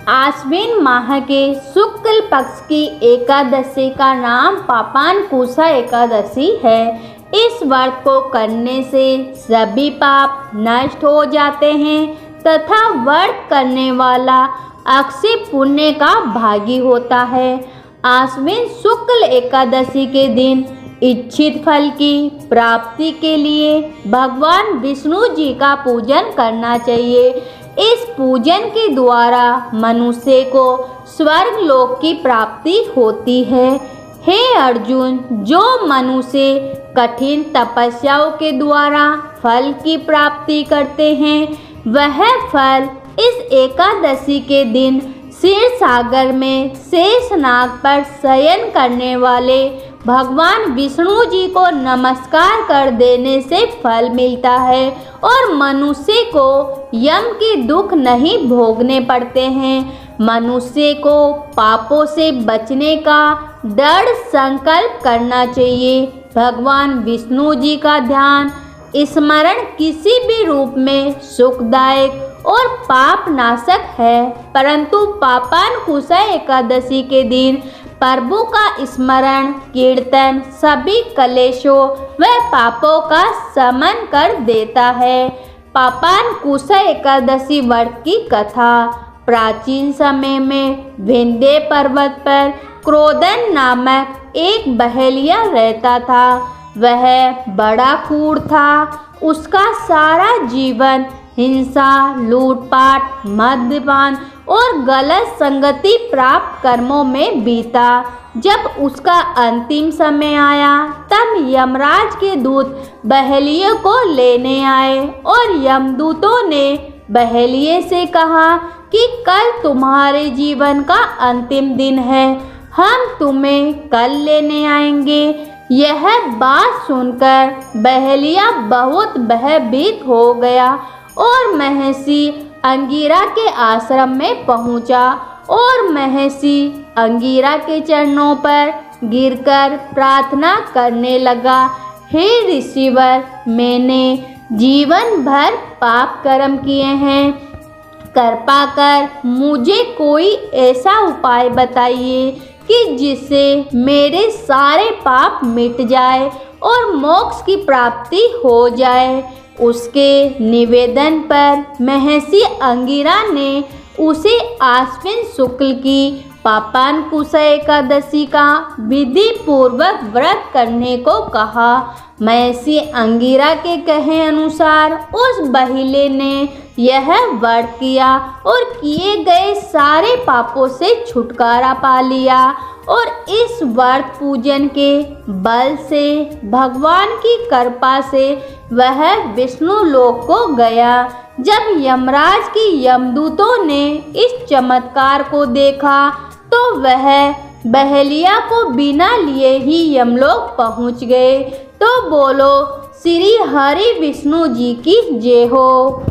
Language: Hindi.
आश्विन माह के शुक्ल पक्ष की एकादशी का नाम पापानकुशा एकादशी है। इस व्रत को करने से सभी पाप नष्ट हो जाते हैं तथा व्रत करने वाला अक्षय पुण्य का भागी होता है। आश्विन शुक्ल एकादशी के दिन इच्छित फल की प्राप्ति के लिए भगवान विष्णु जी का पूजन करना चाहिए। इस पूजन के द्वारा मनुष्य को स्वर्ग लोक की प्राप्ति होती है। हे अर्जुन, जो मनुष्य कठिन तपस्याओं के द्वारा फल की प्राप्ति करते हैं वह फल इस एकादशी के दिन क्षीर सागर में शेषनाग पर शयन करने वाले भगवान विष्णु जी को नमस्कार कर देने से फल मिलता है और मनुष्य को यम के दुख नहीं भोगने पड़ते हैं। मनुष्य को पापों से बचने का दृढ़ संकल्प करना चाहिए। भगवान विष्णु जी का ध्यान स्मरण किसी भी रूप में सुखदायक और पाप नाशक है, परंतु पापानकुशा एकादशी के दिन प्रभु का स्मरण कीर्तन सभी कलेशों व पापों का शमन कर देता है। पापानकुशा एकादशी व्रत की कथा। प्राचीन समय में विंध्य पर्वत पर क्रोधन नामक एक बहेलिया रहता था। वह बड़ा क्रूर था। उसका सारा जीवन हिंसा, लूटपाट, मद्यपान और गलत संगति प्राप्त कर्मों में बीता। जब उसका अंतिम समय आया तब यमराज के दूत बहेलिये को लेने आए और यमदूतों ने बहेलिये से कहा कि कल तुम्हारे जीवन का अंतिम दिन है, हम तुम्हें कल लेने आएंगे। यह बात सुनकर बहेलिया बहुत भयभीत हो गया और महर्षि अंगिरा के आश्रम में पहुंचा और महर्षि अंगिरा के चरणों पर गिरकर प्रार्थना करने लगा। हे ऋषिवर, मैंने जीवन भर पाप कर्म किए हैं, कृपा कर मुझे कोई ऐसा उपाय बताइए कि जिससे मेरे सारे पाप मिट जाए और मोक्ष की प्राप्ति हो जाए। उसके निवेदन पर महर्षि अंगिरा ने उसे आश्विन शुक्ल की पापानकुशा एकादशी का विधि पूर्वक व्रत करने को कहा। महर्षि अंगिरा के कहे अनुसार उस बहेलिये ने यह व्रत किया और किए गए सारे पापों से छुटकारा पा लिया और इस व्रत पूजन के बल से भगवान की कृपा से वह विष्णु लोक को गया। जब यमराज की यमदूतों ने इस चमत्कार को देखा तो वह बहेलिया को बिना लिए ही यमलोक पहुंच गए। तो बोलो श्री हरि विष्णु जी की जय हो।